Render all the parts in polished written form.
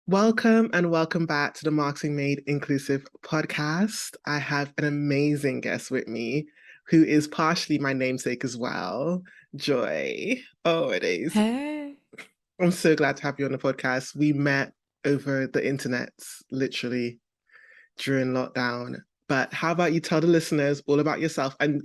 Welcome and welcome back to the Marketing Made Inclusive podcast. I have an amazing guest with me who is partially my namesake as well, Joy. Oh, it is. Hey. I'm so glad to have you on the podcast. We met over the internet, literally during lockdown. But how about you tell the listeners all about yourself and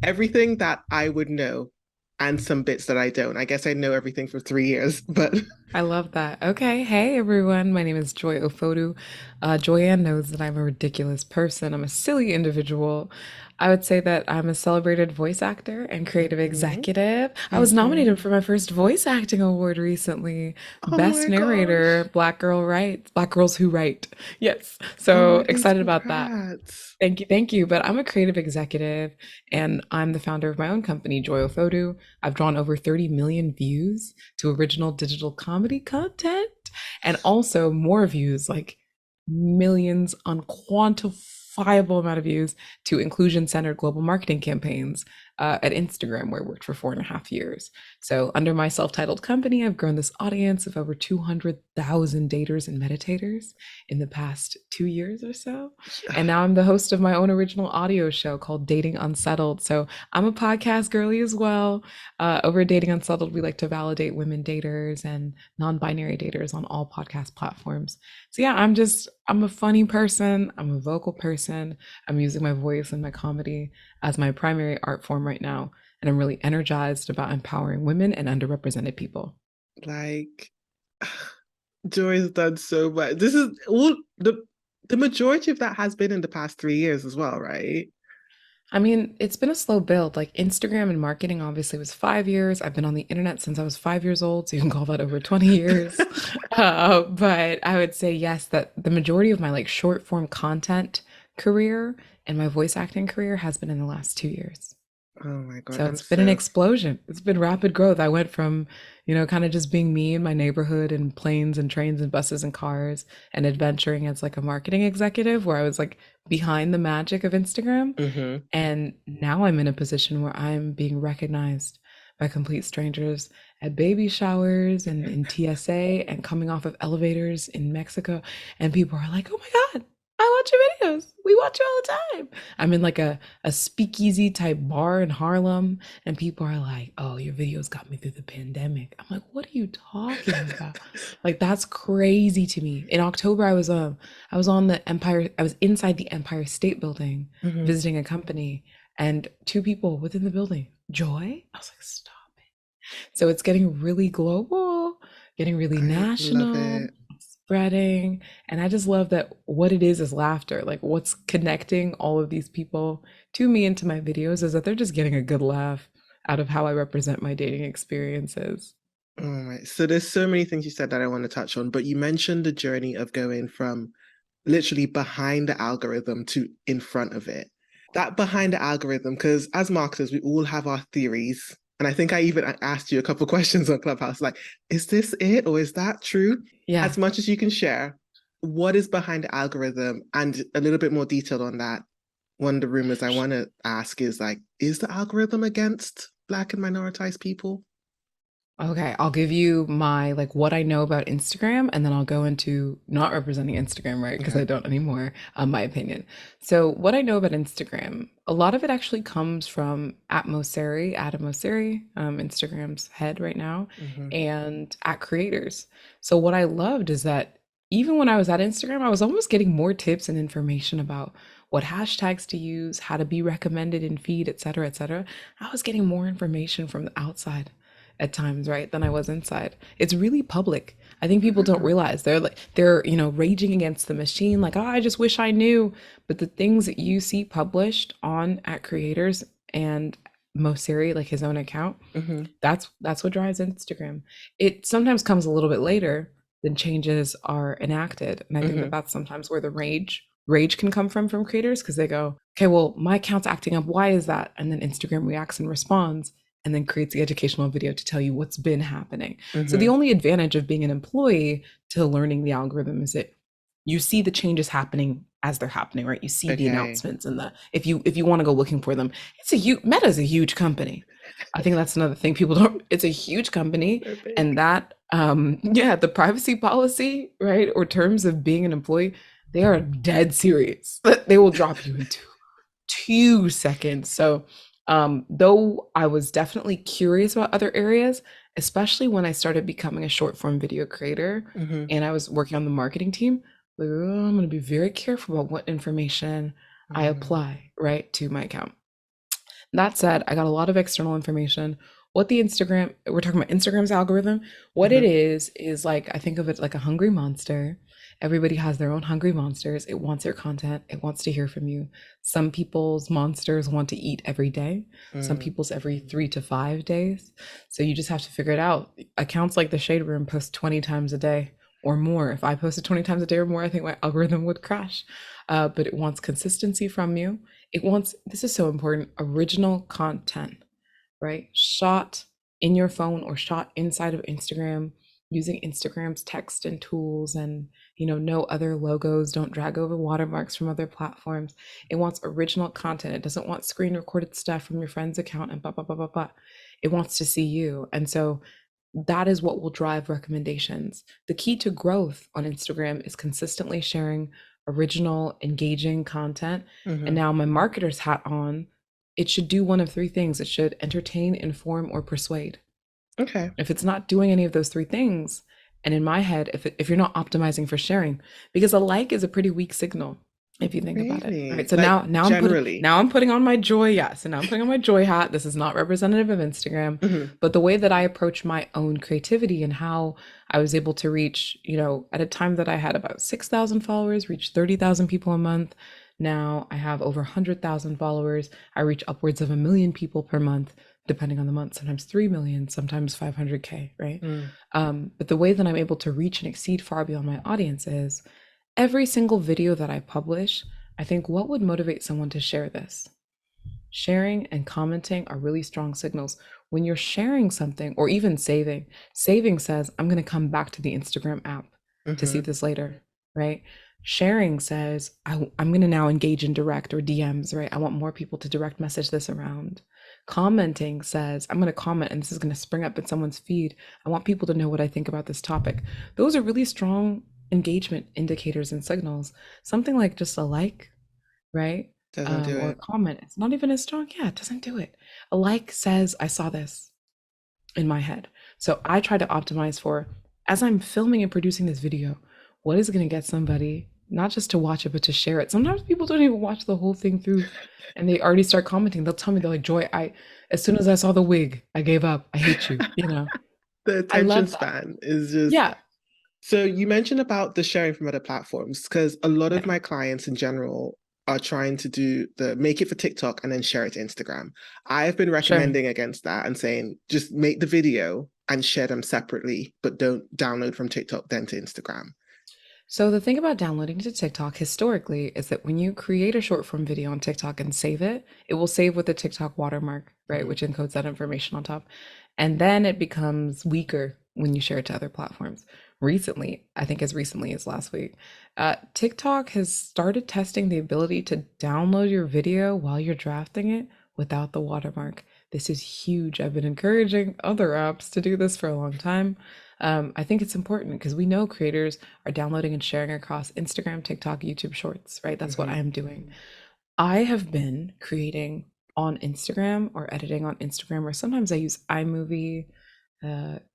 everything that I would know and some bits that I don't. I guess I know everything for 3 years, but I love that. Okay. Hey, everyone. My name is Joy Ofodu. Joyann knows that I'm a ridiculous person. I'm a silly individual. I would say that I'm a celebrated voice actor and creative Mhm, executive. I was nominated mhm. for my first voice acting award recently. Oh Best my gosh. narrator, Black Girl Writes, Black Girls Who Write. Yes. Oh, So these excited about that. congrats. Thank you, thank you. But I'm a creative executive and I'm the founder of my own company, Joy Ofodu. I've drawn over 30 million views to original digital comedy content and also more views, like millions, unquantifiable amount of views to inclusion-centered global marketing campaigns at Instagram, where I worked for 4.5 years. So under my self-titled company, I've grown this audience of over 200,000 daters and meditators in the past 2 years or so. And now I'm the host of my own original audio show called Dating Unsettled. So I'm a podcast girly as well. Over at Dating Unsettled, we like to validate women daters and non-binary daters on all podcast platforms. So yeah, I'm a funny person. I'm a vocal person. I'm using my voice and my comedy as my primary art form right now. And I'm really energized about empowering women and underrepresented people. Like, Joy's done so much. This is all the majority of that has been in the past 3 years as well, right? I mean, it's been a slow build. Like Instagram and marketing obviously was 5 years. I've been on the internet since I was 5 years old, so you can call that over 20 years. But I would say yes, that the majority of my like short form content career and my voice acting career has been in the last 2 years. Oh my God, So I'm it's been an so explosion. It's been rapid growth. I went from, kind of just being me in my neighborhood and planes and trains and buses and cars and adventuring as like a marketing executive where I was like behind the magic of Instagram. hmm And now I'm in a position where I'm being recognized by complete strangers at baby showers and in TSA and coming off of elevators in Mexico. And people are like, oh my God, I watch your videos. We watch you all the time. I'm in like a speakeasy type bar in Harlem, and people are like, oh, your videos got me through the pandemic. I'm like, what are you talking about? Like, that's crazy to me. In October, I was on the Empire, I was inside the Empire State Building hmm visiting a company and two people within the building. Joy? I was like, stop it. So it's getting really global, getting really I love national, it. spreading. And I just love that what it is laughter. Like what's connecting all of these people to me and to my videos is that they're just getting a good laugh out of how I represent my dating experiences. Oh my, so there's so many things you said that I want to touch on, but you mentioned the journey of going from literally behind the algorithm to in front of it. That behind the algorithm, because as marketers, we all have our theories. And I think I even asked you a couple questions on Clubhouse, like, is this it or is that true? Yeah. As much as you can share, what is behind the algorithm? And a little bit more detailed on that. One of the rumors I want to ask is like, is the algorithm against Black and minoritized people? Okay, I'll give you my like what I know about Instagram, and then I'll go into not representing Instagram, right? Because Okay. I don't anymore, my opinion. So what I know about Instagram, a lot of it actually comes from at Mosseri, Adam Mosseri, Instagram's head right now, hmm and at creators. So what I loved is that even when I was at Instagram, I was almost getting more tips and information about what hashtags to use, how to be recommended in feed, et cetera, et cetera. I was getting more information from the outside at times, right, than I was inside. It's really public. I think people don't realize they're raging against the machine, like, oh, I just wish I knew. But the things that you see published on at creators and Moseri, like his own account, hmm that's what drives Instagram. It sometimes comes a little bit later than changes are enacted. And I think that hmm that's sometimes where the rage can come from creators because they go, okay, well, my account's acting up. Why is that? And then Instagram reacts and responds and then creates the educational video to tell you what's been happening. So the hmm only advantage of being an employee to learning the algorithm is that you see the changes happening as they're happening, right? You see the Okay. announcements and the if you want to go looking for them, it's a huge Meta's a huge company. I think that's another thing people don't, it's a huge company, They're big. and that yeah, the privacy policy, right, or terms of being an employee, they are dead serious. They will drop you in 2 seconds. So though I was definitely curious about other areas, especially when I started becoming a short form video creator Hmm. and I was working on the marketing team, like, oh, I'm going to be very careful about what information I Mm, apply, right, to my account. That said, I got a lot of external information. What the Instagram, we're talking about Instagram's algorithm. What it hmm. is like, I think of it like a hungry monster. Everybody has their own hungry monsters. It wants your content, it wants to hear from you. Some people's monsters want to eat every day, some Mm. people's every 3 to 5 days. So you just have to figure it out. Accounts like the Shade Room post 20 times a day or more. If I posted 20 times a day or more, I think my algorithm would crash. But it wants consistency from you. It wants, this is so important, original content, right? Shot in your phone or shot inside of Instagram using Instagram's text and tools, and no other logos, don't drag over watermarks from other platforms. It wants original content. It doesn't want screen recorded stuff from your friend's account and blah blah blah blah blah. It wants to see you. And so that is what will drive recommendations. The key to growth on Instagram is consistently sharing original, engaging content. And Hmm. now, my marketer's hat on, it should do one of three things: it should entertain, inform, or persuade. Okay. If it's not doing any of those three things, and in my head, if you're not optimizing for sharing, because a like is a pretty weak signal if you think about it, right? Really? So Like now I'm putting generally? now I'm putting on my joy, yes, and now I'm putting on my joy hat. This is not representative of Instagram, Hmm. but the way that I approach my own creativity and how I was able to reach, at a time that I had about 6,000 followers, reach 30,000 people a month. Now I have over 100,000 followers. I reach upwards of 1 million people per month, depending on the month, sometimes 3 million, sometimes 500K, right? Mm. But the way that I'm able to reach and exceed far beyond my audience is every single video that I publish, I think, what would motivate someone to share this? Sharing and commenting are really strong signals. When you're sharing something or even saving says, I'm going to come back to the Instagram app to see Hmm. this later, right? Sharing says, I'm going to now engage in direct or DMs, right? I want more people to direct message this around. Commenting says, I'm going to comment and this is going to spring up in someone's feed. I want people to know what I think about this topic. Those are really strong engagement indicators and signals. Something like just a like, right? Doesn't do Or a it. comment. It's not even as strong. Yeah, it doesn't do it. A like says, I saw this in my head. So I try to optimize for, as I'm filming and producing this video, what is going to get somebody not just to watch it, but to share it. Sometimes people don't even watch the whole thing through and they already start commenting. They'll tell me, they're like, Joy, as soon as I saw the wig, I gave up. I hate you. The I attention love that. span is just. Yeah. So you mentioned about the sharing from other platforms, because a lot of Yeah. my clients in general are trying to do the make it for TikTok and then share it to Instagram. I've been Sure. recommending against that and saying just make the video and share them separately, but don't download from TikTok then to Instagram. So the thing about downloading to TikTok historically is that when you create a short form video on TikTok and save it, it will save with the TikTok watermark, right, Mhm. which encodes that information on top. And then it becomes weaker when you share it to other platforms. Recently, I think as recently as last week, TikTok has started testing the ability to download your video while you're drafting it without the watermark. This is huge. I've been encouraging other apps to do this for a long time. I think it's important because we know creators are downloading and sharing across Instagram, TikTok, YouTube Shorts, right? That's what I Mhm. am doing. I have been creating on Instagram or editing on Instagram, or sometimes I use iMovie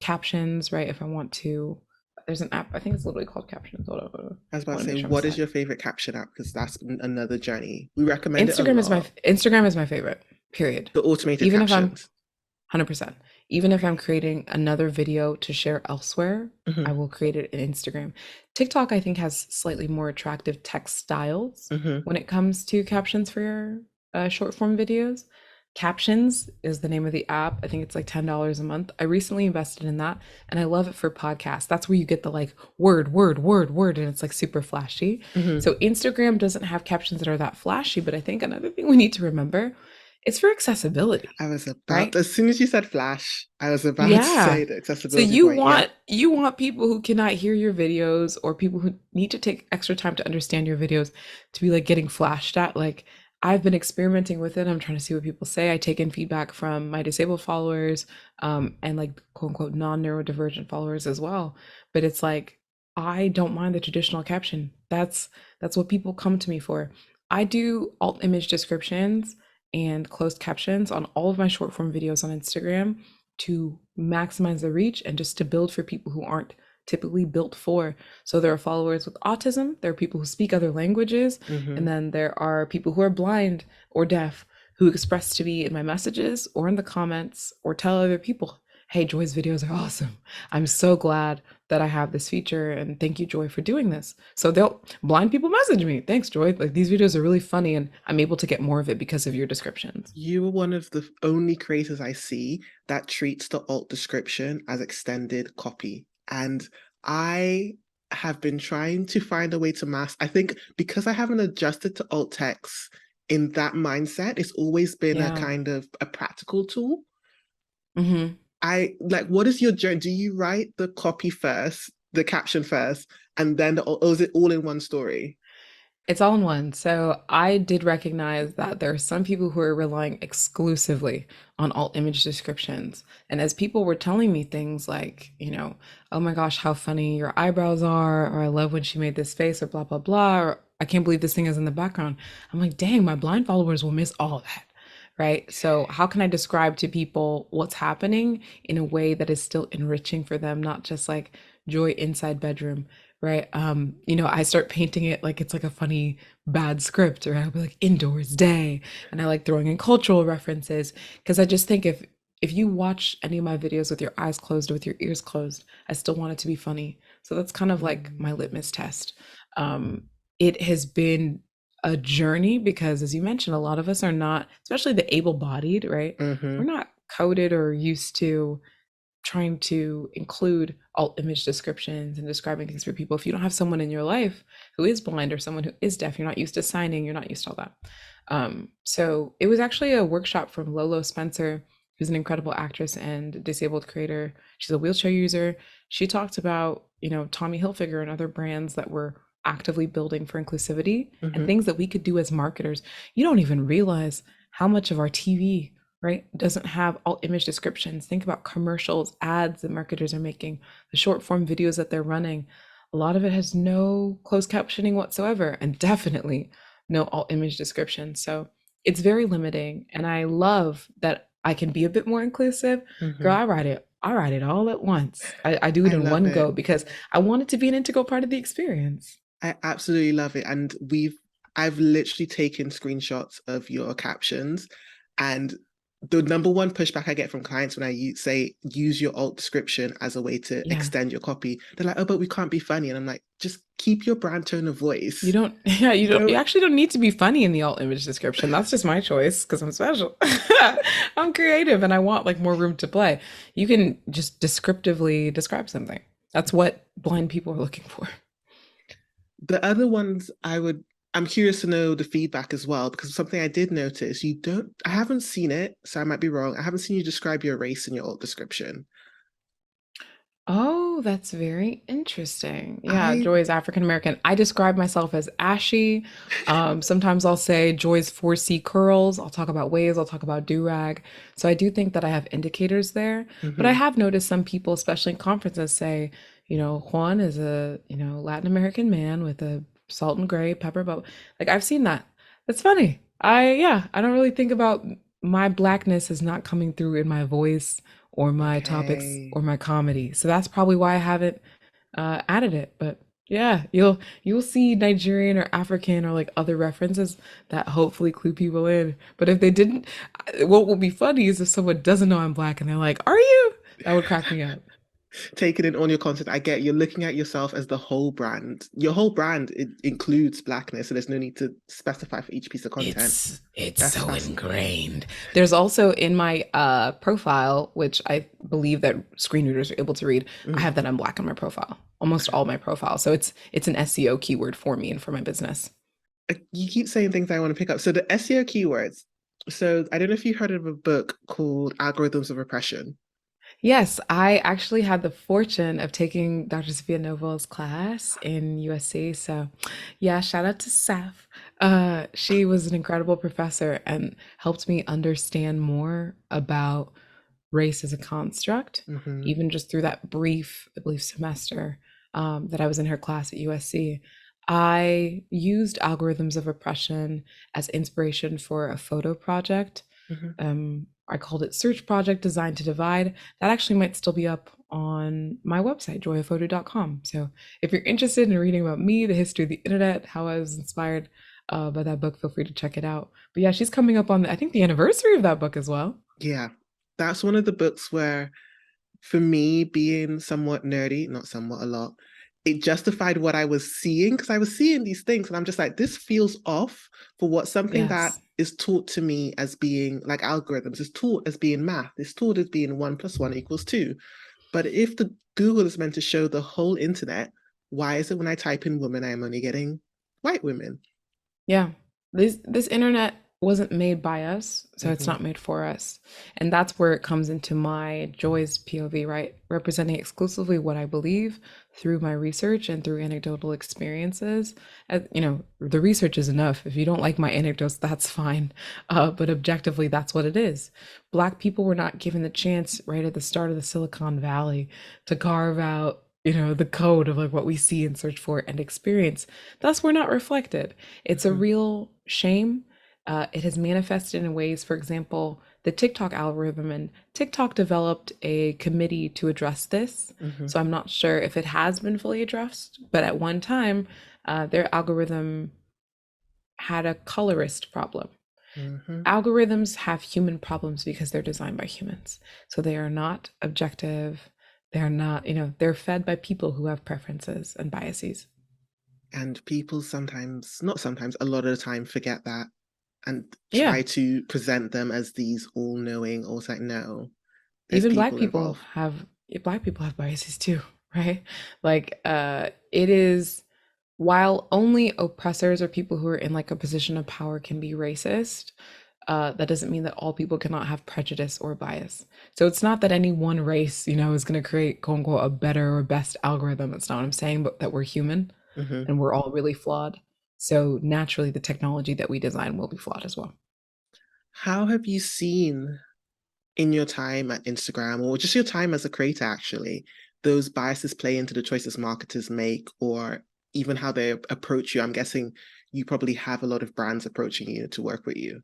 captions, right? If I want to, there's an app, I think it's literally called Captions. Hold on, hold on. I was I about to want to say, make sure I'm what is saying. your favorite caption app? Because that's another journey. We recommend it a lot. Instagram is my favorite, period. The automated Even if I'm captions. 100%. Even if I'm creating another video to share elsewhere, I Hmm. will create it in Instagram. TikTok, I think, has slightly more attractive text styles Hmm. when it comes to captions for your short form videos. Captions is the name of the app. I think it's like $10 a month. I recently invested in that and I love it for podcasts. That's where you get the like word, word, word, word, and it's like super flashy. Hmm. So Instagram doesn't have captions that are that flashy, but I think another thing we need to remember, it's for accessibility, I was about, right? as soon as you said Flash, I was about to Yeah. say the So accessibility you point. Yep. want you want people who cannot hear your videos or people who need to take extra time to understand your videos to be like getting flashed at. Like, I've been experimenting with it. I'm trying to see what people say. I take in feedback from my disabled followers, and like quote unquote non-neurodivergent followers as well. But it's like I don't mind the traditional caption. That's what people come to me for. I do alt image descriptions and closed captions on all of my short form videos on Instagram to maximize the reach and just to build for people who aren't typically built for. So there are followers with autism, there are people who speak other languages, and Hmm. then there are people who are blind or deaf who express to me in my messages or in the comments or tell other people, hey, Joy's videos are awesome. I'm so glad that I have this feature and thank you, Joy, for doing this. So they'll blind people message me. Thanks, Joy. Like these videos are really funny and I'm able to get more of it because of your descriptions. You are one of the only creators I see that treats the alt description as extended copy. And I have been trying to find a way to mask. I think because I haven't adjusted to alt text in that mindset, it's always been a Yeah. kind of a practical tool. Hmm. I like, what is your journey? Do you write the copy first, the caption first, and then or is it all in one story? It's all in one. So I did recognize that there are some people who are relying exclusively on alt image descriptions. And as people were telling me things like, oh my gosh, how funny your eyebrows are, or I love when she made this face, or blah, blah, blah, or I can't believe this thing is in the background. I'm like, dang, my blind followers will miss all of that. Right. So, how can I describe to people what's happening in a way that is still enriching for them, not just like joy inside bedroom? Right. I start painting it like it's like a funny bad script, or I'll be like indoors day. And I like throwing in cultural references because I just think if you watch any of my videos with your eyes closed or with your ears closed, I still want it to be funny. So that's kind of like Mm. my litmus test. Um, it has been a journey because as you mentioned, a lot of us are not, especially the able-bodied, right? We're Hmm. not coded or used to trying to include alt image descriptions and describing things for people. If you don't have someone in your life who is blind or someone who is deaf, you're not used to signing, you're not used to all that. So it was actually a workshop from Lolo Spencer, who's an incredible actress and disabled creator. She's a wheelchair user. She talked about, Tommy Hilfiger and other brands that were actively building for inclusivity and Hmm. things that we could do as marketers. You don't even realize how much of our TV, right, doesn't have alt image descriptions. Think about commercials, ads that marketers are making, the short form videos that they're running. A lot of it has no closed captioning whatsoever, and definitely no alt image description. So it's very limiting. And I love that I can be a bit more inclusive. Girl, Hmm. I write it all at once. I do it I in love one it. go because I want it to be an integral part of the experience. I absolutely love it. And I've literally taken screenshots of your captions. And the number one pushback I get from clients when say use your alt description as a way to Yeah. extend your copy, they're like, oh, but we can't be funny. And I'm like, just keep your brand tone of You voice. don't, yeah, you Don't actually don't need to be funny in the alt image description. That's just my choice because I'm special. I'm creative and I want like more room to play. You can just descriptively describe something. That's what blind people are looking for. the other ones I'm curious to know the feedback as well, because something I did notice, I haven't seen it, so I might be wrong. I haven't seen you describe your race in your alt description. Oh, that's very interesting. Yeah, I Joy is African American. I describe myself as ashy. Sometimes I'll say Joy's 4C curls. I'll talk about waves. I'll talk about do-rag. So I do think that I have indicators there. But I Mhm. have noticed some people, especially in conferences, say, Juan is a, Latin American man with a salt and gray pepper. But like I've seen that. That's funny. Yeah, I don't really think about my blackness is not coming through in my voice or my topics Okay. or my comedy. So that's probably why I haven't added it. But yeah, you'll see Nigerian or African or like other references that hopefully clue people in. But if they didn't, what will be funny is if someone doesn't know I'm black and they're like, "Are you?" That would crack me up. Taking in on your content, I get you're looking at yourself as the whole brand. Your whole brand it includes blackness, so there's no need to specify for each piece of content. It's That's so fascinating. ingrained. There's also in my profile, which I believe that screen readers are able to read, I have Mm. that I'm black on my profile. Almost all my profile. So it's an SEO keyword for me and for my business. You keep saying things I want to pick up. So the SEO keywords. So I don't know if you heard of a book called Algorithms of Oppression. Yes, I actually had the fortune of taking Dr. Sophia Novel's class in USC. So, yeah, shout out to Saf. She was an incredible professor and helped me understand more about race as a construct, Hmm. even just through that brief, I believe, semester that I was in her class at USC. I used algorithms of oppression as inspiration for a photo project. Hmm. I called it Search Project Designed to Divide. That actually might still be up on my website, joyofodu.com. So if you're interested in reading about me, the history of the internet, how I was inspired by that book, feel free to check it out. But yeah, she's coming up on, I think, the anniversary of that book as well. Yeah, that's one of the books where, for me, being somewhat nerdy, not somewhat, a lot, it justified what I was seeing because I was seeing these things and I'm just like, this feels off for what something that Yes. is taught to me as being like algorithms, is taught as being math, is taught as being one plus one equals two. But if the Google is meant to show the whole internet, why is it when I type in woman, I'm only getting white women? Yeah. This internet wasn't made by us, so it's Hmm. not made for us. And that's where it comes into my Joy's POV, right? Representing exclusively what I believe through my research and through anecdotal experiences. The research is enough. If you don't like my anecdotes, that's fine. But objectively, that's what it is. Black people were not given the chance right at the start of the Silicon Valley to carve out the code of like what we see and search for and experience. Thus, we're not reflected. It's a Hmm. real shame. It has manifested in ways, for example, the TikTok algorithm, and TikTok developed a committee to address this. Hmm. So I'm not sure if it has been fully addressed, but at one time, their algorithm had a colorist problem. Hmm. Algorithms have human problems because they're designed by humans. So they are not objective. They're not, they're fed by people who have preferences and biases. And people sometimes, not sometimes, a lot of the time forget that and Yeah. try to present them as these all-knowing, or it's like, no, there's Even people involved. black people have biases too, right? Like it is, while only oppressors or people who are in like a position of power can be racist, that doesn't mean that all people cannot have prejudice or bias. So it's not that any one race, is going to create quote unquote a better or best algorithm. That's not what I'm saying, but that we're human Hmm. and we're all really flawed. So naturally the technology that we design will be flawed as well. How have you seen in your time at Instagram, or just your time as a creator, actually, those biases play into the choices marketers make, or even how they approach you? I'm guessing you probably have a lot of brands approaching you to work with you.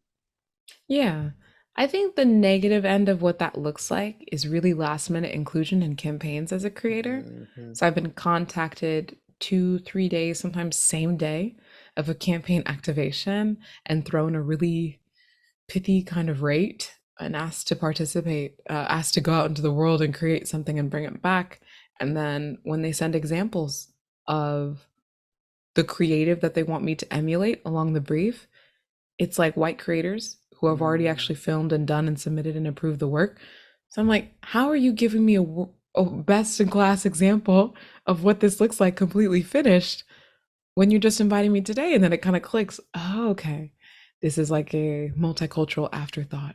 Yeah. I think the negative end of what that looks like is really last minute inclusion in campaigns as a creator. Hmm. So I've been contacted 2, 3 days, sometimes same day of a campaign activation and thrown a really pithy kind of rate and asked to participate, asked to go out into the world and create something and bring it back. And then when they send examples of the creative that they want me to emulate along the brief, it's like white creators who have already Mm. actually filmed and done and submitted and approved the work. So I'm like, how are you giving me a best in class example of what this looks like completely finished when you're just inviting me today? And then it kind of clicks. Oh, okay. This is like a multicultural afterthought.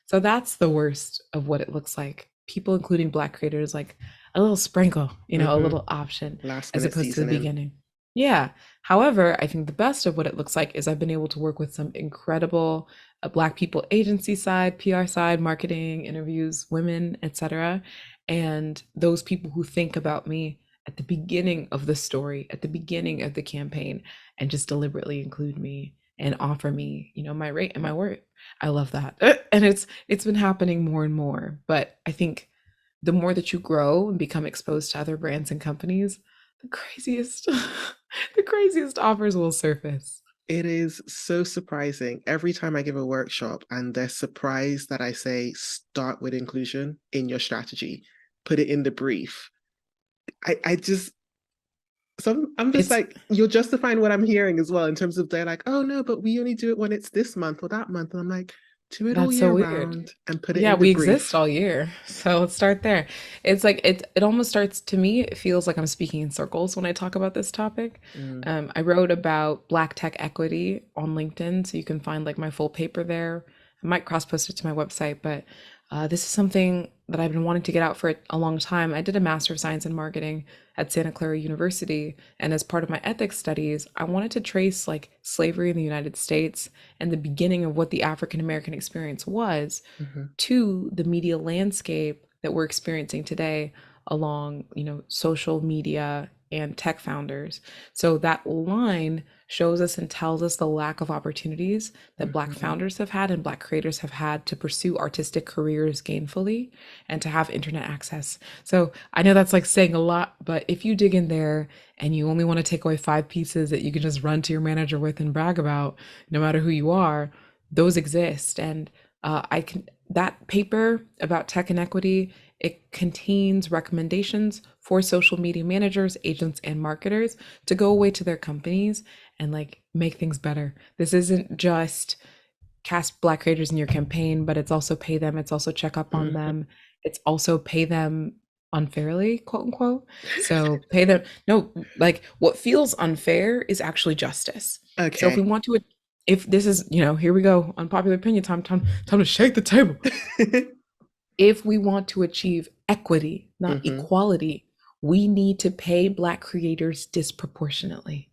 So that's the worst of what it looks like. People, including Black creators, like a little sprinkle, a Hmm. little option Last as minute opposed to the seasoning. beginning. Yeah. However, I think the best of what it looks like is I've been able to work with some incredible Black people agency side, PR side, marketing, interviews, women, etc. And those people who think about me at the beginning of the story, at the beginning of the campaign, and just deliberately include me and offer me, my rate and my worth. I love that. And it's been happening more and more. But I think the more that you grow and become exposed to other brands and companies, the craziest the craziest offers will surface. It is so surprising every time I give a workshop and they're surprised that I say, start with inclusion in your strategy, put it in the brief. I just, I'm just It's like, you're justifying what I'm hearing as well in terms of they're like, oh no, but we only do it when it's this month or that month. And I'm like, do it all That's so year weird. round and put it Yeah, in the we exist brief. all year. So let's start there. It's like it almost starts to me, it feels like I'm speaking in circles when I talk about this topic. Mm. I wrote about Black tech equity on LinkedIn, so you can find like my full paper there. I might cross post it to my website, but this is something that I've been wanting to get out for a long time. I did a Master of Science in Marketing at Santa Clara University, and as part of my ethics studies, I wanted to trace like slavery in the United States and the beginning of what the African American experience was Hmm. to the media landscape that we're experiencing today along, social media and tech founders. So that line shows us and tells us the lack of opportunities that Black Hmm. founders have had and Black creators have had to pursue artistic careers gainfully and to have internet access. So I know that's like saying a lot, but if you dig in there and you only want to take away 5 pieces that you can just run to your manager with and brag about, no matter who you are, those exist. And I can that paper about tech inequity, it contains recommendations for social media managers, agents, and marketers to go away to their companies and like make things better. This isn't just cast Black creators in your campaign, but it's also pay them, it's also check up on Hmm. them, it's also pay them unfairly, quote unquote. So pay them. No, like what feels unfair is actually justice. So if we Okay. want to, if this is, here we go, unpopular opinion time to shake the table. If we want to achieve equity, not Hmm. equality, we need to pay Black creators disproportionately.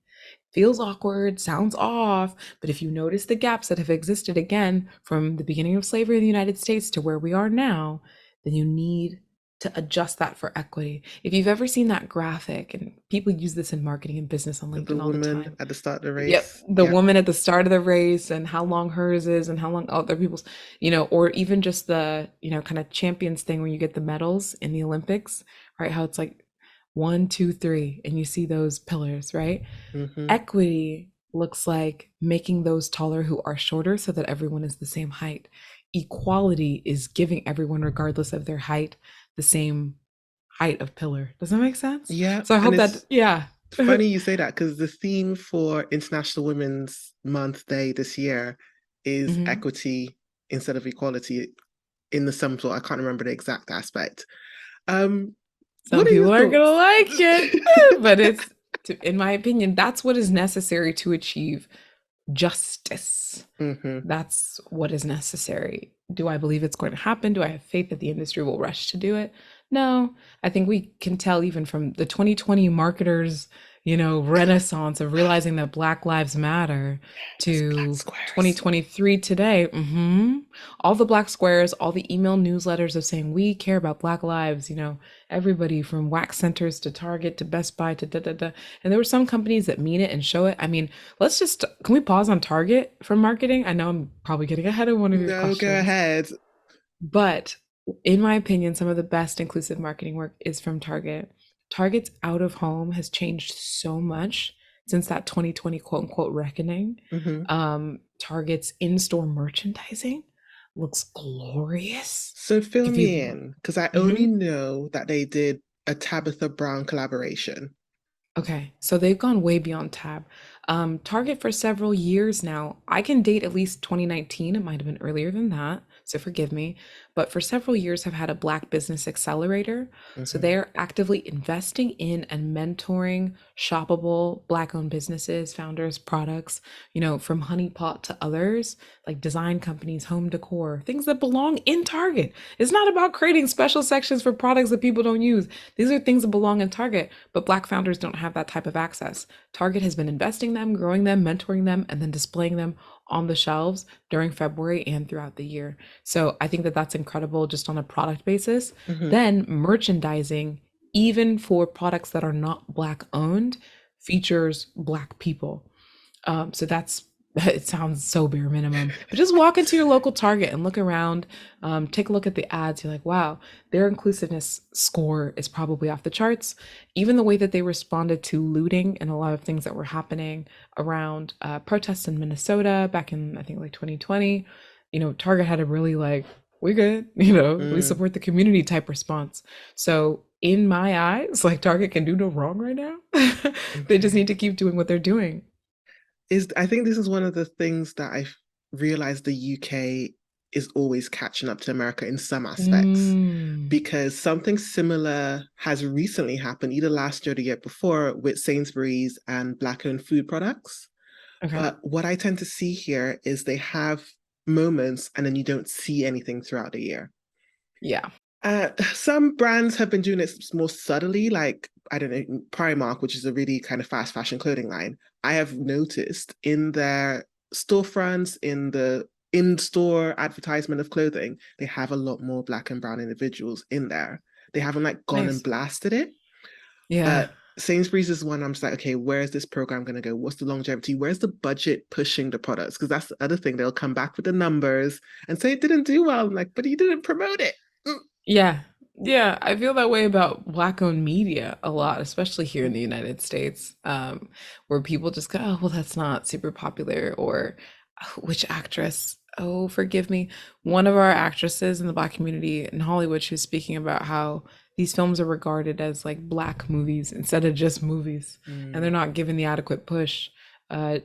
Feels awkward, sounds off, but if you notice the gaps that have existed again from the beginning of slavery in the United States to where we are now, then you need to adjust that for equity. If you've ever seen that graphic, and people use this in marketing and business on The LinkedIn all the woman time. at the start of the Yep, race. the Yep. woman at the start of the race and how long hers is and how long other people's, or even just the, kind of champions thing where you get the medals in the Olympics, right? How it's like 1, 2, 3, and you see those pillars, right? Hmm. Equity looks like making those taller who are shorter so that everyone is the same height. Equality is giving everyone, regardless of their height, the same height of pillar. Does that make sense? Yeah. So I And hope that, it's yeah. funny you say that because the theme for International Women's Month Day this year is Mhm. equity instead of equality in the sum sort. I can't remember the exact aspect. Um, Some what are your people aren't gonna thoughts? like it, but in my opinion, that's what is necessary to achieve justice. Hmm. That's what is necessary. Do I believe it's going to happen? Do I have faith that the industry will rush to do it? No. I think we can tell even from the 2020 marketers, renaissance of realizing that Black Lives Matter There's black to squares. 2023 today. All the Black squares, all the email newsletters of saying we care about Black lives, everybody from wax centers to Target to Best Buy to da da da. And there were some companies that mean it and show it. I mean, can we pause on Target for marketing? I know I'm probably getting ahead of one of your No, go questions, ahead. but in my opinion, some of the best inclusive marketing work is from Target. Target's out of home has changed so much since that 2020 quote unquote reckoning. Hmm. Target's in store merchandising looks glorious. So fill Give me you, in because I only Mhm. know that they did a Tabitha Brown collaboration. Okay, so they've gone way beyond Tab. Target for several years now. I can date at least 2019. It might have been earlier than that, so forgive me. But for several years, have had a Black Business Accelerator. So Hmm. they're actively investing in and mentoring shoppable Black-owned businesses, founders, products. From Honey Pot to others like design companies, home decor, things that belong in Target. It's not about creating special sections for products that people don't use. These are things that belong in Target, but Black founders don't have that type of access. Target has been investing them, growing them, mentoring them, and then displaying them on the shelves during February and throughout the year. So I think that that's incredible just on a product basis. Hmm. Then merchandising, even for products that are not Black owned, features Black people. So that's it sounds so bare minimum, but just walk into your local Target and look around. Take a look at the ads. You're like, wow, their inclusiveness score is probably off the charts. Even the way that they responded to looting and a lot of things that were happening around protests in Minnesota back in, I think, like 2020. Target had a really like, we good, we Mm. support the community type response. So in my eyes, like Target can do no wrong right now. They just Okay. need to keep doing what they're doing. I think this is one of the things that I've realized the UK is always catching up to America in some aspects Mm. because something similar has recently happened, either last year or the year before, with Sainsbury's and Black-owned food products. Okay. But what I tend to see here is they have moments and then you don't see anything throughout the year. Yeah. Some brands have been doing it more subtly, like I don't know, Primark, which is a really kind of fast fashion clothing line. I have noticed in their storefronts, in the in-store advertisement of clothing, they have a lot more black and brown individuals in there. They haven't like gone and Nice. blasted it, Yeah. but Sainsbury's is one I'm just like, okay, where is this program going to go? What's the longevity? Where's the budget pushing the products? Because that's the other thing. They'll come back with the numbers and say it didn't do well. I'm like, but you didn't promote it. Mm. Yeah. Yeah, I feel that way about black-owned media a lot, especially here in the United States, where people just go, "Oh, well, that's not super popular," or "Oh, which actress? Oh, forgive me." One of our actresses in the Black community in Hollywood, she was speaking about how these films are regarded as like Black movies instead of just movies, and they're Mm. not given the adequate push. Uh,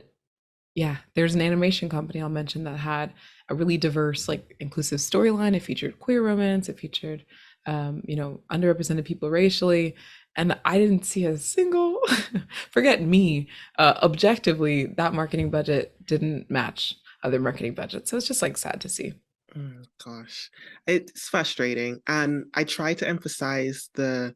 yeah, there's an animation company I'll mention that had a really diverse, like inclusive storyline. It featured queer romance, it featured underrepresented people racially. And I didn't see a single, forget me, objectively, that marketing budget didn't match other marketing budgets. So it's just like sad to see. Gosh, it's frustrating. And I try to emphasize the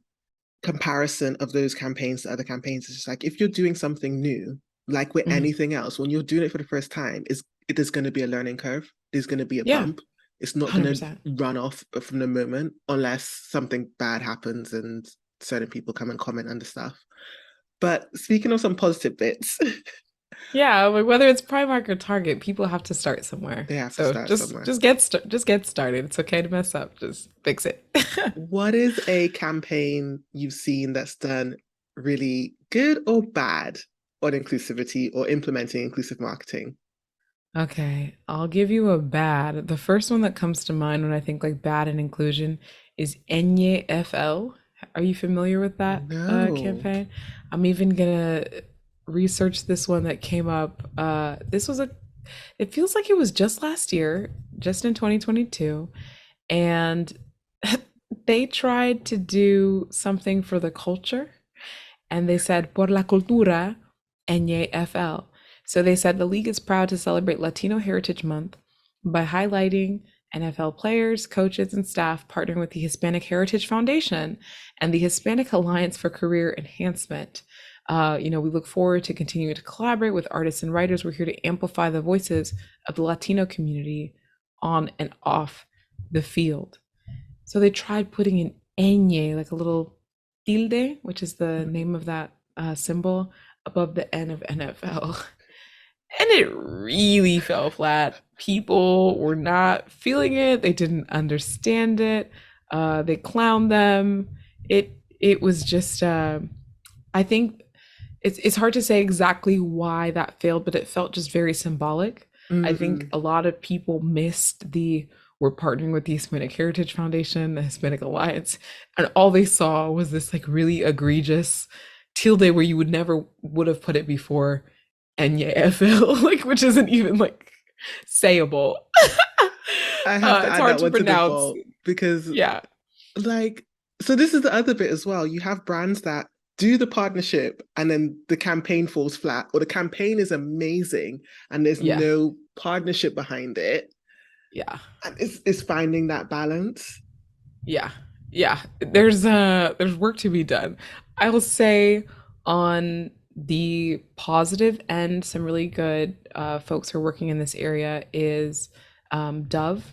comparison of those campaigns to other campaigns. It's just like if you're doing something new, like with Mhm. anything else, when you're doing it for the first time, there's going to be a learning curve. There's going to be a Yeah, bump. It's not going to 100%. run off from the moment unless something bad happens and certain people come and comment under stuff. But speaking of some positive bits, Yeah, like whether it's Primark or Target, people have to start somewhere. they have to So start just somewhere. just get just get started. It's okay to mess up. Just fix it. What is a campaign you've seen that's done really good or bad on inclusivity or implementing inclusive marketing? Okay, I'll give you a bad. The first one that comes to mind when I think like bad and inclusion is Enye FL. Are you familiar with that No. campaign? I'm even gonna research this one that came up. This was a, it feels like it was just last year, just in 2022, and they tried to do something for the culture and they said por la cultura NAFL. So they said the league is proud to celebrate Latino Heritage Month by highlighting NFL players, coaches, and staff partnering with the Hispanic Heritage Foundation and the Hispanic Alliance for Career Enhancement. We look forward to continuing to collaborate with artists and writers. We're here to amplify the voices of the Latino community on and off the field. So they tried putting an ñ, like a little tilde, which is the name of that symbol, above the N of NFL. And it really fell flat. People were not feeling it. They didn't understand it. They clowned them. It was just. I think it's hard to say exactly why that failed, but it felt just very symbolic. I think Mm, a lot of people missed the we're partnering with the Hispanic Heritage Foundation, the Hispanic Alliance, and all they saw was this like really egregious tilde where you would have put it before NYFL, like which isn't even like sayable. I have to It's add hard that to one to the pronounce. vault because, Yeah, like, so this is the other bit as well. You have brands that do the partnership and then the campaign falls flat, or the campaign is amazing and there's yeah, no partnership behind it. yeah. And it's finding that balance. Yeah. Yeah. There's work to be done. I will say on the positive end, some really good folks who are working in this area is Dove. Dove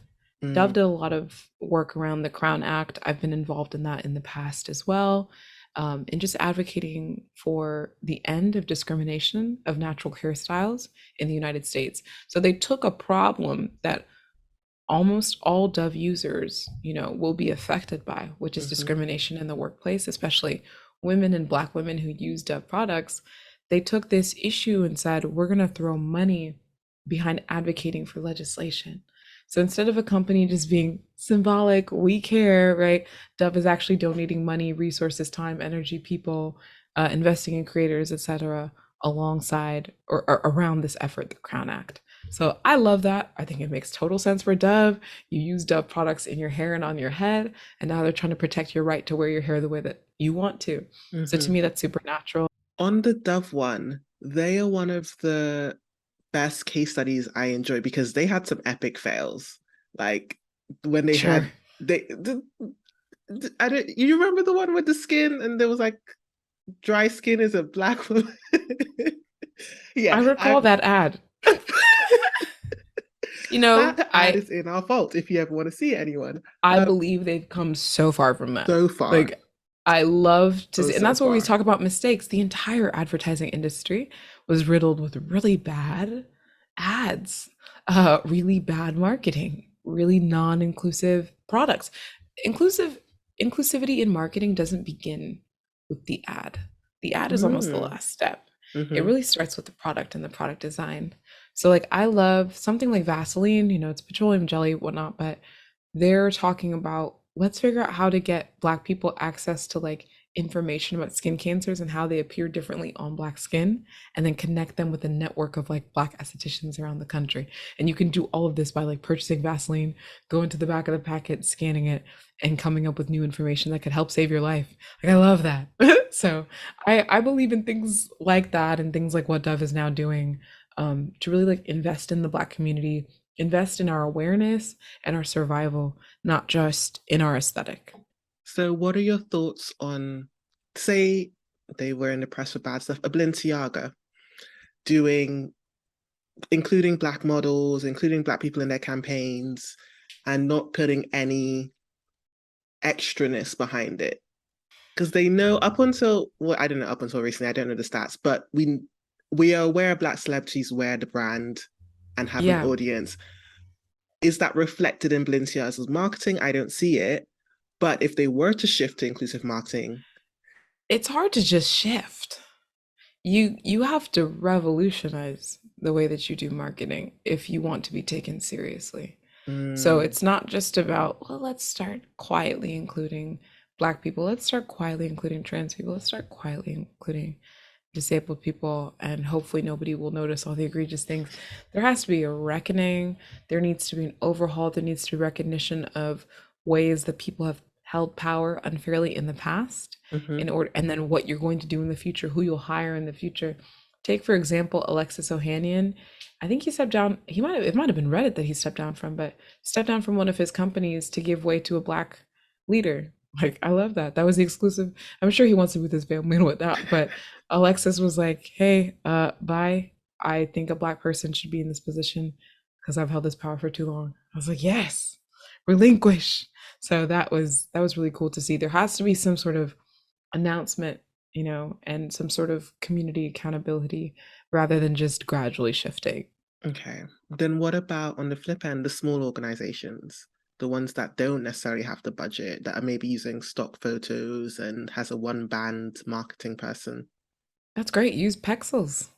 Mm, did a lot of work around the Crown Act. I've been involved in that in the past as well. And just advocating for the end of discrimination of natural hairstyles in the United States. So they took a problem that almost all Dove users, will be affected by, which is mhm. discrimination in the workplace, especially women and Black women who use Dove products. They took this issue and said, we're going to throw money behind advocating for legislation. So instead of a company just being symbolic, we care, right? Dove is actually donating money, resources, time, energy, people, investing in creators, etc., alongside or around this effort, the Crown Act. So I love that. I think it makes total sense for Dove. You use Dove products in your hair and on your head, and now they're trying to protect your right to wear your hair the way that you want to. So to Mhm. me, that's super natural. On the Dove one, they are one of the best case studies I enjoy because they had some epic fails. Like when they Sure. had they I don't. You remember the one with the skin, and there was like dry skin is a black woman. I Yeah, recall that ad. You know, that ad is in our vault if you ever want to see anyone. I believe they've come so far from that. So far, Like, I love to oh, see, and so that's where we far. talk about mistakes. The entire advertising industry was riddled with really bad ads, really bad marketing, really non-inclusive products. Inclusive inclusivity in marketing doesn't begin with the ad. The ad is almost the Mm, last step. It hmm. really starts with the product and the product design. So, like, I love something like Vaseline. It's petroleum jelly, whatnot, but they're talking about let's figure out how to get Black people access to like information about skin cancers and how they appear differently on Black skin, and then connect them with a network of like Black estheticians around the country. And you can do all of this by like purchasing Vaseline, going to the back of the packet, scanning it, and coming up with new information that could help save your life. Like, I love that. So I believe in things like that and things like what Dove is now doing, to really like invest in the Black community, invest in our awareness and our survival, not just in our aesthetic. So, what are your thoughts on, say, they were in the press for bad stuff, a Balenciaga doing, including black models, including black people in their campaigns, and not putting any extraness behind it? Because they know up until, well, I don't know up until recently, I don't know the stats, but we are aware black celebrities wear the brand and have an Yeah, audience. Is that reflected in Balenciaga's marketing? I don't see it. But if they were to shift to inclusive marketing, it's hard to just shift. You have to revolutionize the way that you do marketing if you want to be taken seriously. So mm, it's not just about, well, let's start quietly including Black people, let's start quietly including trans people, let's start quietly including disabled people, and hopefully nobody will notice all the egregious things. There has to be a reckoning. There needs to be an overhaul. There needs to be recognition of ways that people have held power unfairly in the past, mhm. in order, and then what you're going to do in the future, who you'll hire in the future. Take, for example, Alexis Ohanian. I think he stepped down. It might have been Reddit that he stepped down from, but stepped down from one of his companies to give way to a Black leader. Like, I love that. That was the exclusive. I'm sure he wants to be with his family and whatnot, but Alexis was like, "Hey, bye. I think a Black person should be in this position because I've held this power for too long." I was like, "Yes, relinquish." So that was really cool to see. There has to be some sort of announcement, and some sort of community accountability rather than just gradually shifting. Okay. Then what about on the flip end, the small organizations, the ones that don't necessarily have the budget, that are maybe using stock photos and has a one band marketing person? That's great. Use Pexels.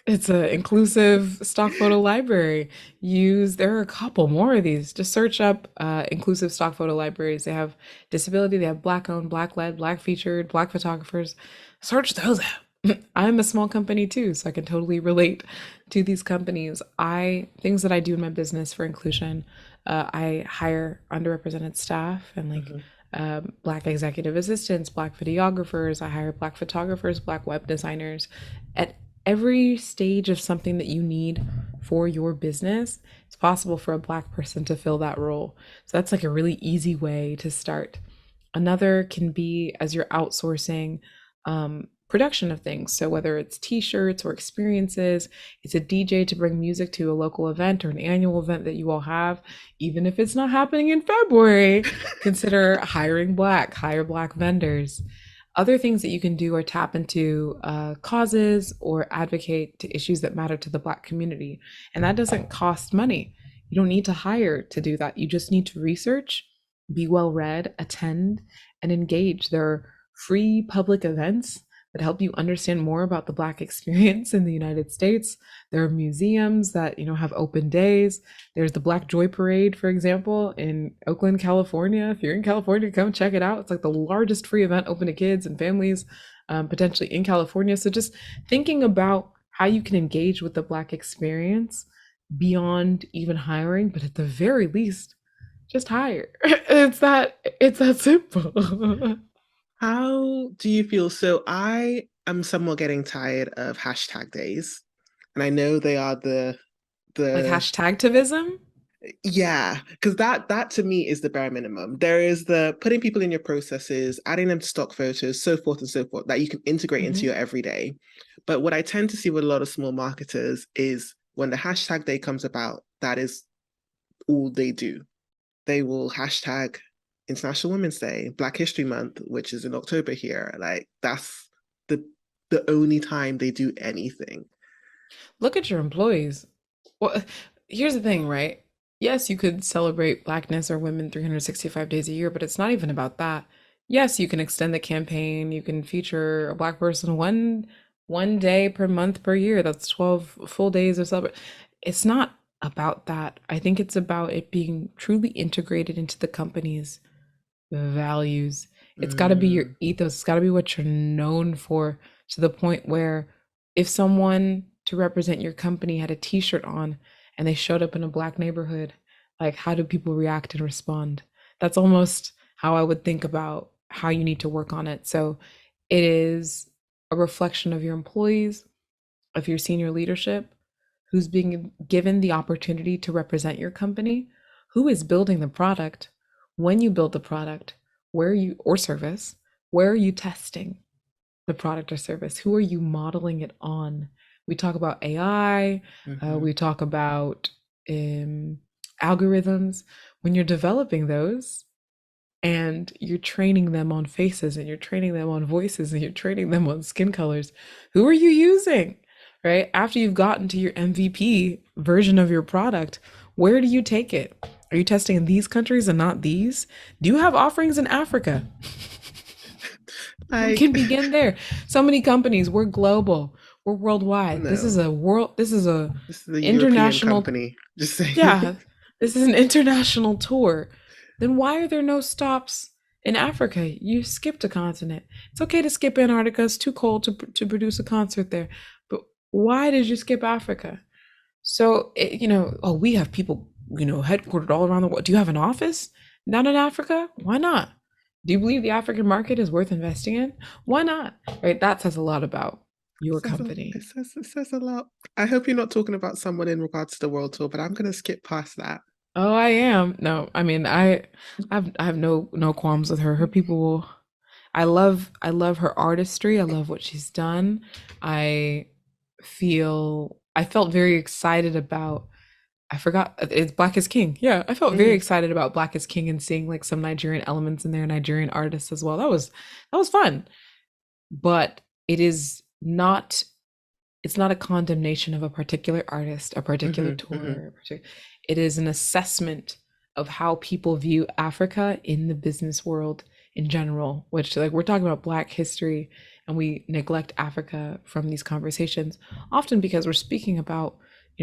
It's an inclusive stock photo library. There are a couple more of these. Just search up inclusive stock photo libraries. They have disability, they have Black owned, Black led, Black featured, Black photographers. Search those out. I'm a small company too, so I can totally relate to these companies. Things that I do in my business for inclusion, I hire underrepresented staff and like Mhm. Black executive assistants, Black videographers. I hire Black photographers, Black web designers. At every stage of something that you need for your business, it's possible for a Black person to fill that role. So that's like a really easy way to start. Another can be as you're outsourcing production of things. So whether it's t-shirts or experiences, it's a DJ to bring music to a local event or an annual event that you all have, even if it's not happening in February, consider hire Black vendors. Other things that you can do are tap into causes or advocate to issues that matter to the Black community. And that doesn't cost money. You don't need to hire to do that. You just need to research, be well read, attend, and engage. There are free public events that help you understand more about the Black experience in the United States. There are museums that have open days. There's the Black Joy Parade, for example, in Oakland, California. If you're in California, come check it out. It's like the largest free event open to kids and families, potentially in California. So just thinking about how you can engage with the Black experience beyond even hiring, but at the very least, just hire. It's that simple. How do you feel? So I am somewhat getting tired of hashtag days. And I know they are Like the hashtagtivism. Yeah, because that to me is the bare minimum. There is the putting people in your processes, adding them to stock photos, so forth and so forth, that you can integrate into Hmm. your everyday. But what I tend to see with a lot of small marketers is when the hashtag day comes about, that is all they do. They will hashtag International Women's Day, Black History Month, which is in October here. Like that's the the only time they do anything. Look at your employees. Well, here's the thing, right? Yes, you could celebrate blackness or women 365 days a year, but it's not even about that. Yes, you can extend the campaign, you can feature a black person one day per month per year. That's 12 full days of celebration. It's not about that. I think it's about it being truly integrated into the company's values. It's got to be your Mm, ethos. It's got to be what you're known for, to the point where if someone to represent your company had a t-shirt on and they showed up in a black neighborhood, like how do people react and respond? That's almost how I would think about how you need to work on it. So it is a reflection of your employees, of your senior leadership, who's being given the opportunity to represent your company, who is building the product, when you build the product, where you or service, where are you testing the product or service, who are you modeling it on? We talk about AI, mhm. we talk about um, algorithms. When you're developing those, and you're training them on faces and you're training them on voices and you're training them on skin colors, who are you using? Right after you've gotten to your MVP version of your product, where do you take it? Are you testing in these countries and not these? Do you have offerings in Africa? We Like can begin there. So many companies, we're global, we're worldwide. This is no, a world, this is a this is a European international, company. Just saying. yeah, this is an international tour. Then why are there no stops in Africa? You skipped a continent. It's okay to skip Antarctica. It's too cold to produce a concert there. But why did you skip Africa? So, oh, we have people, headquartered all around the world. Do you have an office down in Africa? Why not? Do you believe the African market is worth investing in? Why not? Right? That says a lot about your It company. says it says a lot. I hope you're not talking about someone in regards to the world tour, but I'm gonna skip past that. Oh, I am. No, I mean, I have no qualms with her. Her people will. I love her artistry. I love what she's done. I I felt very excited about. I forgot it's Black is King. Yeah, I felt very Mm, excited about Black is King and seeing like some Nigerian elements in there, Nigerian artists as well. That was fun. But it is not it's not a condemnation of a particular artist, a particular hmm hmm tour. It is an assessment of how people view Africa in the business world in general, which, like, we're talking about Black history and we neglect Africa from these conversations, often because we're speaking about,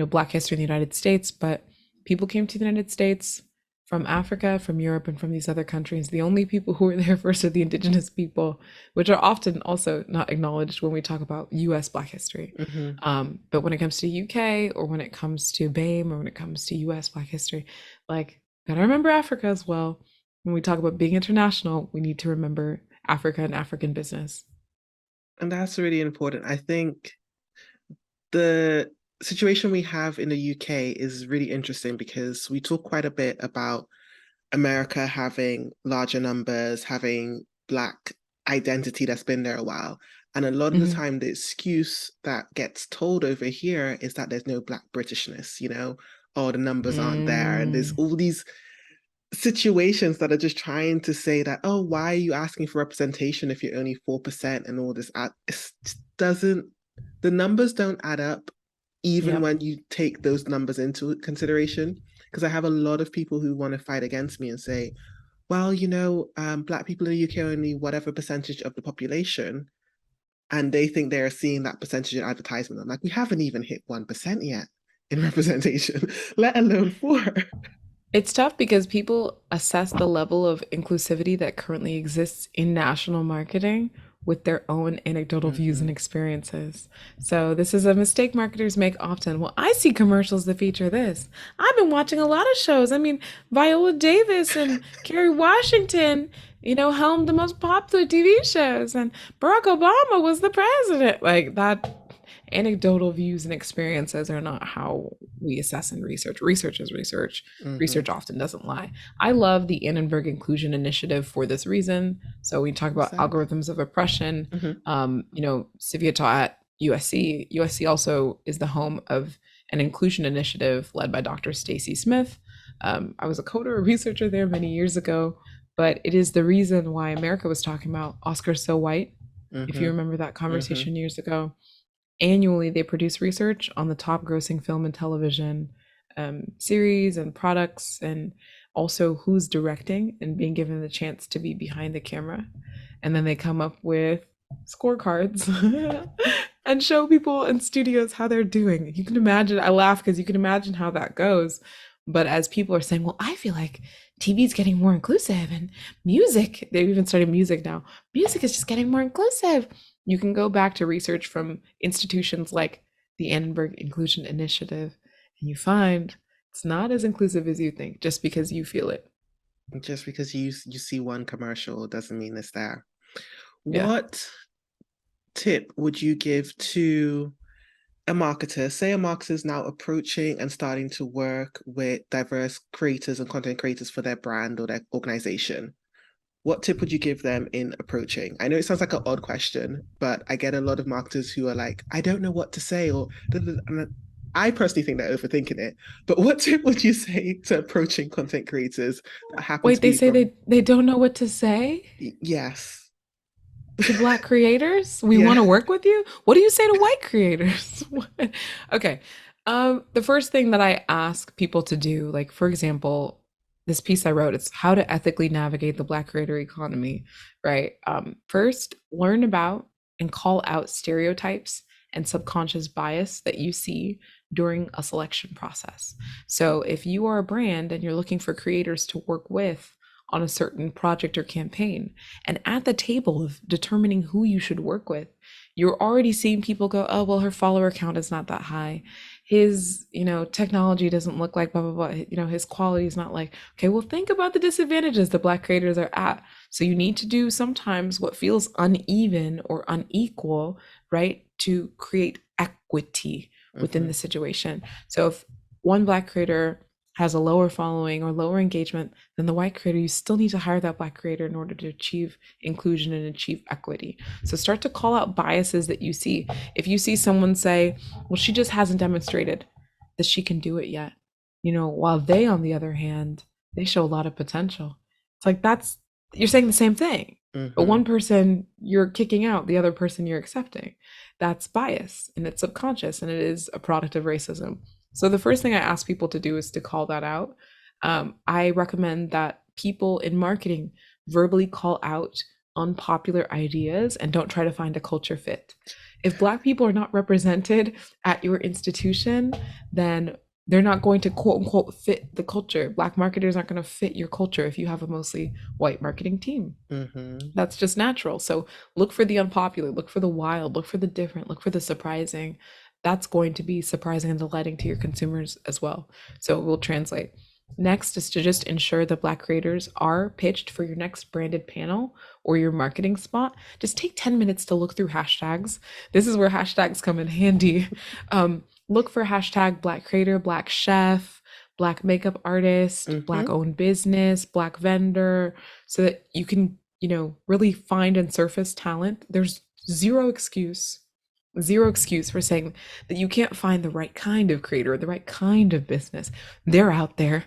Black history in the United States, but people came to the United States from Africa, from Europe, and from these other countries. The only people who were there first are the indigenous people, which are often also not acknowledged when we talk about US Black history. hmm But when it comes to UK, or when it comes to BAME, or when it comes to US Black history, like, gotta remember Africa as well. When we talk about being international, we need to remember Africa and African business. And that's really important. I think the situation we have in the UK is really interesting because we talk quite a bit about America having larger numbers, having Black identity that's been there a while. And a lot of the Mhm. time, the excuse that gets told over here is that there's no Black Britishness, or the numbers aren't there. And there's Mm, all these situations that are just trying to say that, oh, why are you asking for representation if you're only 4% and all this? It doesn't, the numbers don't add up, even yep. when you take those numbers into consideration. Because I have a lot of people who want to fight against me and say, well, Black people in the UK are only whatever percentage of the population, and they think they're seeing that percentage in advertisement. I'm like, we haven't even hit 1% yet in representation, let alone 4. It's tough because people assess the level of inclusivity that currently exists in national marketing with their own anecdotal views and hmm experiences. So, this is a mistake marketers make often. Well, I see commercials that feature this. I've been watching a lot of shows. I mean, Viola Davis and Kerry Washington, helmed the most popular TV shows, and Barack Obama was the president. Like that. Anecdotal views and experiences are not how we assess in research. Research is research. Mm-hmm. Research often doesn't lie. I love the Annenberg Inclusion Initiative for this reason. So we talk What's about that? algorithms of oppression. Mm-hmm. Sivya taught at USC. USC also is the home of an inclusion initiative led by Dr. Stacy Smith. I was a coder, a researcher there many years ago, but it is the reason why America was talking about Oscars So White. If you Mm-hmm. remember that Mm-hmm. conversation years ago, annually they produce research on the top grossing film and television series and products, and also who's directing and being given the chance to be behind the camera. And then they come up with scorecards and show people in studios how they're doing. You can imagine, I laugh because you can imagine how that goes. But as people are saying, well, I feel like TV is getting more inclusive, and music, they've even started music now. Music is just getting more inclusive. You can go back to research from institutions like the Annenberg Inclusion Initiative, and you find it's not as inclusive as you think just because you feel it. Just because you see one commercial doesn't mean it's there. Yeah. What tip would you give to a marketer? Say a marketer is now approaching and starting to work with diverse creators and content creators for their brand or their organization. What tip would you give them in approaching? I know it sounds like an odd question, but I get a lot of marketers who are like, I don't know what to say, or and I personally think they're overthinking it. But what tip would you say to approaching content creators that happen to Wait, they be say from, they don't know what to say yes, to black creators? We want yeah, to work with you? What do you say to white creators? Okay. The first thing that I ask people to do, like for example, this piece I wrote, it's how to ethically navigate the black creator economy, right? First, learn about and call out stereotypes and subconscious bias that you see during a selection process. So if you are a brand and you're looking for creators to work with on a certain project or campaign, and at the table of determining who you should work with, you're already seeing people go, oh, well, her follower count is not that high. His, technology doesn't look like blah, blah, blah. His quality is not like, okay, well, think about the disadvantages that Black creators are at. So you need to do sometimes what feels uneven or unequal, right? To create equity within mm-hmm, the situation. So if one Black creator has a lower following or lower engagement than the white creator, you still need to hire that black creator in order to achieve inclusion and achieve equity. So start to call out biases that you see. If you see someone say, well, she just hasn't demonstrated that she can do it yet, while they, on the other hand, they show a lot of potential. It's like you're saying the same thing. But mm-hmm, one person you're kicking out, the other person you're accepting. That's bias, and it's subconscious, and it is a product of racism. So the first thing I ask people to do is to call that out. I recommend that people in marketing verbally call out unpopular ideas and don't try to find a culture fit. If Black people are not represented at your institution, then they're not going to quote unquote fit the culture. Black marketers aren't going to fit your culture if you have a mostly white marketing team. mm-hmm. That's just natural. So look for the unpopular, look for the wild, look for the different, look for the surprising. That's going to be surprising and delighting to your consumers as well. So it will translate. Next is to just ensure that Black creators are pitched for your next branded panel or your marketing spot. Just take 10 minutes to look through hashtags. This is where hashtags come in handy. Look for hashtag Black creator, Black chef, Black makeup artist, Black Mm-hmm. owned business, Black vendor, so that you can, really find and surface talent. There's zero excuse for saying that you can't find the right kind of creator, the right kind of business. They're out there.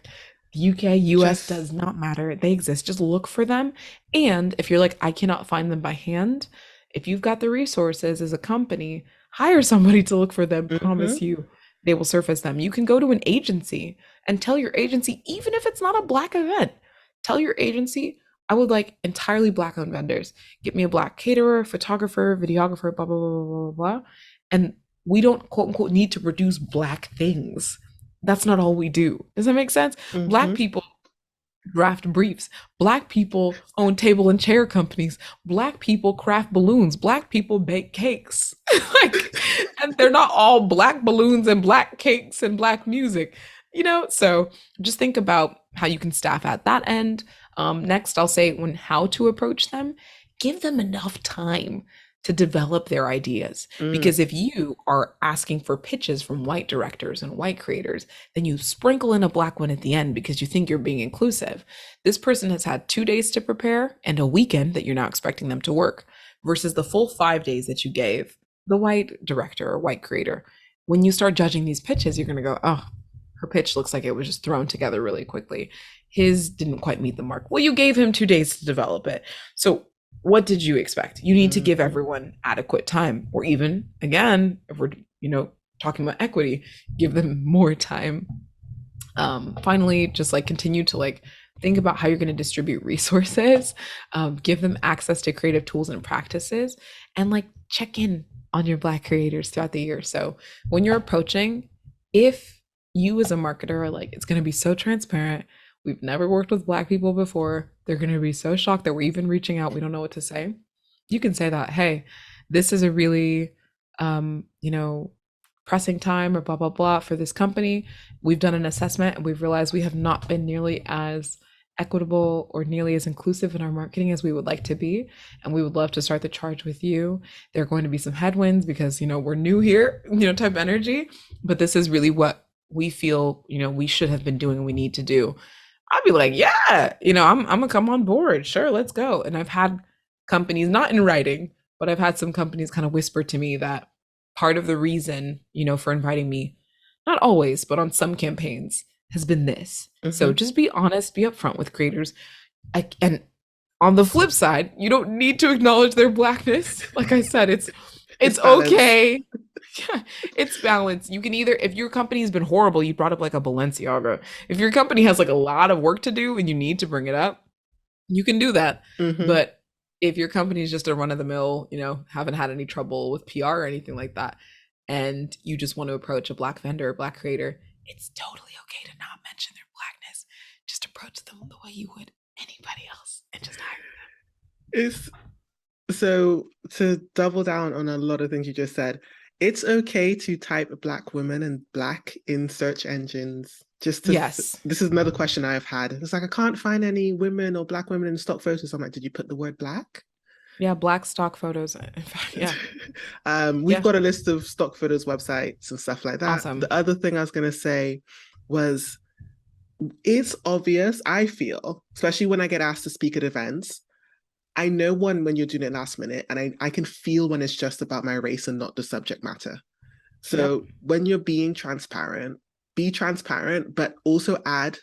The UK, US Just does not matter. They exist. Just look for them. And if you're like, I cannot find them by hand, if you've got the resources as a company, hire somebody to look for them. mm-hmm, Promise you they will surface them. You can go to an agency and tell your agency, even if it's not a Black event, tell your agency, I would like entirely Black owned vendors. Get me a Black caterer, photographer, videographer, blah, blah, blah, blah, blah, blah. And we don't quote unquote need to produce Black things. That's not all we do. Does that make sense? Black mm-hmm. people draft briefs. Black people own table and chair companies. Black people craft balloons. Black people bake cakes. Like, and they're not all black balloons and black cakes and black music, So just think about how you can staff at that end. Next, I'll say when how to approach them. Give them enough time to develop their ideas. Mm. Because if you are asking for pitches from white directors and white creators, then you sprinkle in a black one at the end because you think you're being inclusive. This person has had 2 days to prepare and a weekend that you're now expecting them to work versus the full 5 days that you gave the white director or white creator. When you start judging these pitches, you're going to go, oh, her pitch looks like it was just thrown together really quickly. His didn't quite meet the mark. Well, you gave him 2 days to develop it. So what did you expect? You need to give Mhm. everyone adequate time, or even again, if we're talking about equity, give them more time. Finally, just like continue to like think about how you're going to distribute resources, give them access to creative tools and practices, and like check in on your Black creators throughout the year. So when you're approaching, if you as a marketer are like, it's going to be so transparent. We've never worked with Black people before. They're going to be so shocked that we're even reaching out. We don't know what to say. You can say that, hey, this is a really, um, you know, pressing time or blah, blah, blah for this company. We've done an assessment and we've realized we have not been nearly as equitable or nearly as inclusive in our marketing as we would like to be. And we would love to start the charge with you. There are going to be some headwinds because, we're new here, type energy, but this is really what we feel, we should have been doing and we need to do. I'd be like, yeah, I'm gonna come on board. Sure, let's go. And I've had companies, not in writing, but I've had some companies kind of whisper to me that part of the reason, for inviting me, not always, but on some campaigns, has been this. So Mhm. just be honest, be upfront with creators. And on the flip side, you don't need to acknowledge their blackness. Like I said, it's It's it's balance. okay. Yeah, it's balance. You can either, if your company has been horrible, you brought up like a Balenciaga. If your company has like a lot of work to do and you need to bring it up, you can do that. Mhm. But if your company is just a run of the mill, haven't had any trouble with PR or anything like that, and you just want to approach a Black vendor or Black creator, it's totally okay to not mention their Blackness. Just approach them the way you would anybody else and just hire It's so to double down on a lot of things you just said. It's okay to type black women and black in search engines. them. Yes. This is another question I've had. It's like I can't find any women or black women in stock photos. I'm like, did you put the word black? Yeah, Black stock photos. In fact, yeah. We've Yeah. got a list of stock photos websites and stuff like that. The Awesome. other thing I was going to say was it's obvious, I feel, especially when I get asked to speak at events. I know when you're doing it last minute, and I can feel when it's just about my race and not the subject matter. Yep. So when you're being transparent, be transparent, but also add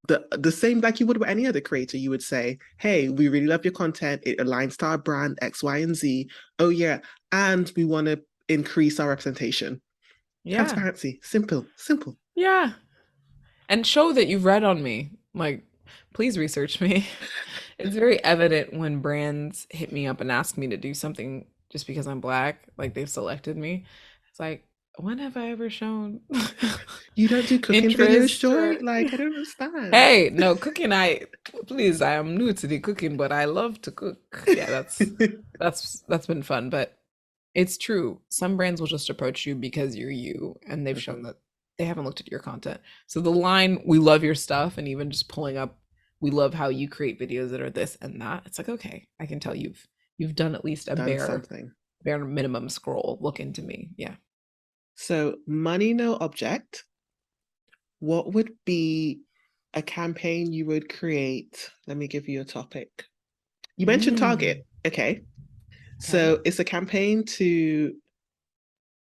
the same like you would with any other creator. You would say, "Hey, we really love your content. It aligns to our brand X, Y, and Z. Oh yeah, and we want to increase our representation." Yeah. Transparency, simple, simple. Yeah. And show that you've read on me. Like, please research me. It's very evident when brands hit me up and ask me to do something just because I'm Black, like they've selected me. It's like, when have I ever shown You don't do cooking videos, interest Joy? or Like I don't understand. hey, no, cooking please, I am new to the cooking, but I love to cook. Yeah, that's been fun, but it's true. Some brands will just approach you because you're you, and they've shown Mhm. that they haven't looked at your content. So the line, we love your stuff, and even just pulling up, we love how you create videos that are this and that. It's like, okay, I can tell you've done at least a Done bare something. minimum scroll. Look into me. Yeah. So, money no object. What would be a campaign you would create? Let me give you a topic. You mentioned Mm, Target. Okay. okay. So, it's a campaign to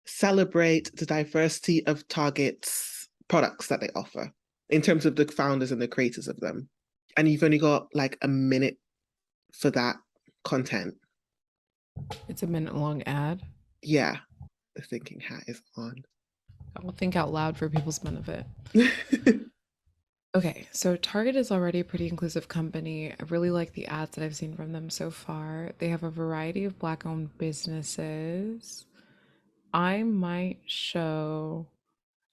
celebrate the diversity of Target's products that they offer in terms of the founders and the creators of them. And you've only got like a minute for that content. It's a minute long ad. Yeah, the thinking hat is on. I will think out loud for people's benefit. Okay, so Target is already a pretty inclusive company. I really like the ads that I've seen from them so far. They have a variety of Black owned businesses. I might show,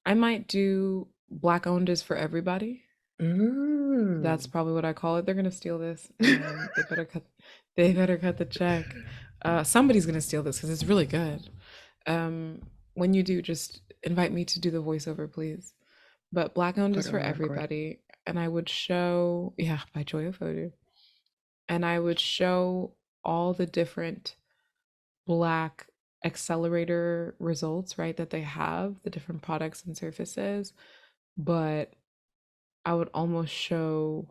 I might do Black owned is for everybody. That's Mm. probably what I call it. They're gonna steal this, and they better cut the check. Somebody's gonna steal this because it's really good. Um, when you do, just invite me to do the voiceover, please. But Black owned Put is it for on record. everybody, and I would show, yeah, by Joy Ofodu, and I would show all the different Black accelerator results, right? That they have, the different products and services. But I would almost show,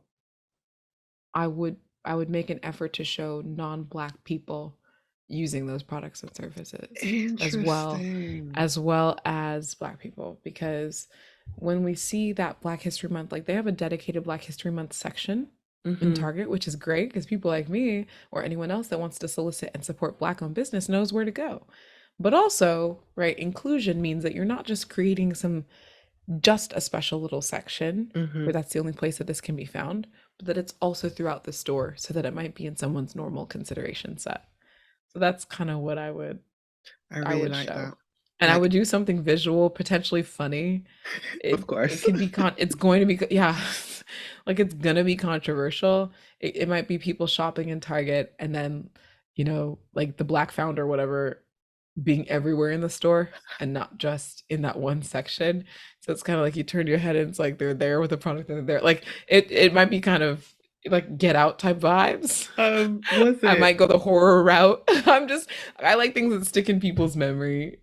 I would I would make an effort to show non-black people using those products and services Interesting. as well as black people, because when we see that Black History Month, like they have a dedicated Black History Month section in Hmm. Target, which is great because people like me or anyone else that wants to solicit and support black owned business knows where to go. But also, right, inclusion means that you're not just creating some just a special little section Hmm. where that's the only place that this can be found, but that it's also throughout the store so that it might be in someone's normal consideration set. So that's kind of what I I really would like show. that. And I Like, would do something visual, potentially funny. of It course. can be it's going to be yeah, like it's gonna be controversial. It might be people shopping in Target and then, like the black founder or whatever being everywhere in the store and not just in that one section. So it's kind of like you turn your head and it's like they're there with the product and they're there. Like it might be kind of like Get Out type vibes. Was I it? might go the horror route. I like things that stick in people's memory.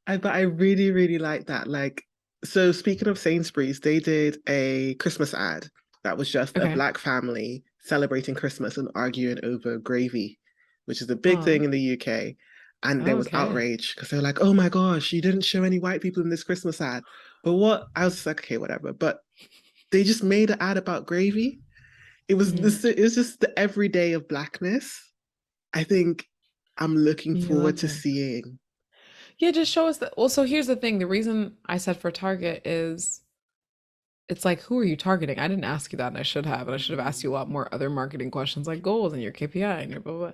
But I really, really like that. Like, so speaking of Sainsbury's, they did a Christmas ad that was just a Okay. black family celebrating Christmas and arguing over gravy, which is a big thing Oh, in the UK. And there was okay. outrage because they were like, oh my gosh, you didn't show any white people in this Christmas ad. But what I was just like, okay, whatever. But they just made an ad about gravy. Mhm. It was just the everyday of blackness. I think I'm looking You forward love to it. seeing. Yeah, just show us that. Well, so here's the thing. The reason I said for Target is it's like, who are you targeting? I didn't ask you that, and I should have. And I should have asked you a lot more other marketing questions like goals and your KPI and your blah, blah, blah.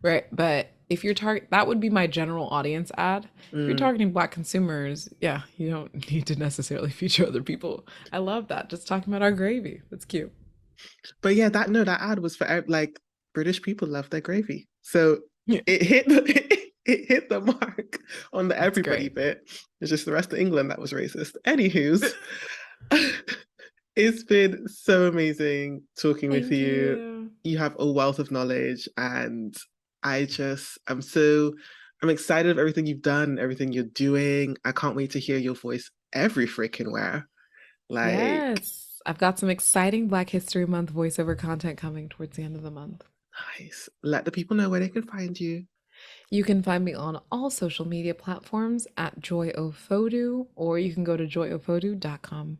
Right. But if you're that would be my general audience ad. If you're Mm. targeting Black consumers, yeah, you don't need to necessarily feature other people. I love that. Just talking about our gravy. That's cute. But yeah, that ad was for like British people love their gravy, so Yeah, it hit the mark on the that's everybody great. bit. It's just the rest of England that was racist. Anywho's, it's been so amazing talking with Thank you. you. You have a wealth of knowledge, and I'm excited of everything you've done, everything you're doing. I can't wait to hear your voice every freaking where. Like, Yes. I've got some exciting Black History Month voiceover content coming towards the end of the month. nice. Let the people know where they can find you. You can find me on all social media platforms at Joy Ofodu, or you can go to joyofodu.com.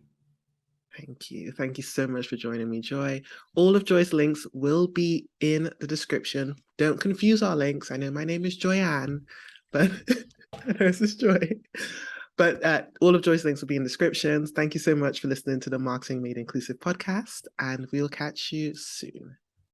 Thank you. Thank you so much for joining me, Joy. All of Joy's links will be in the description. Don't confuse our links. I know my name is Joyann, but this is Joy. But all of Joy's links will be in descriptions. Thank you so much for listening to the Marketing Made Inclusive podcast, and we'll catch you soon.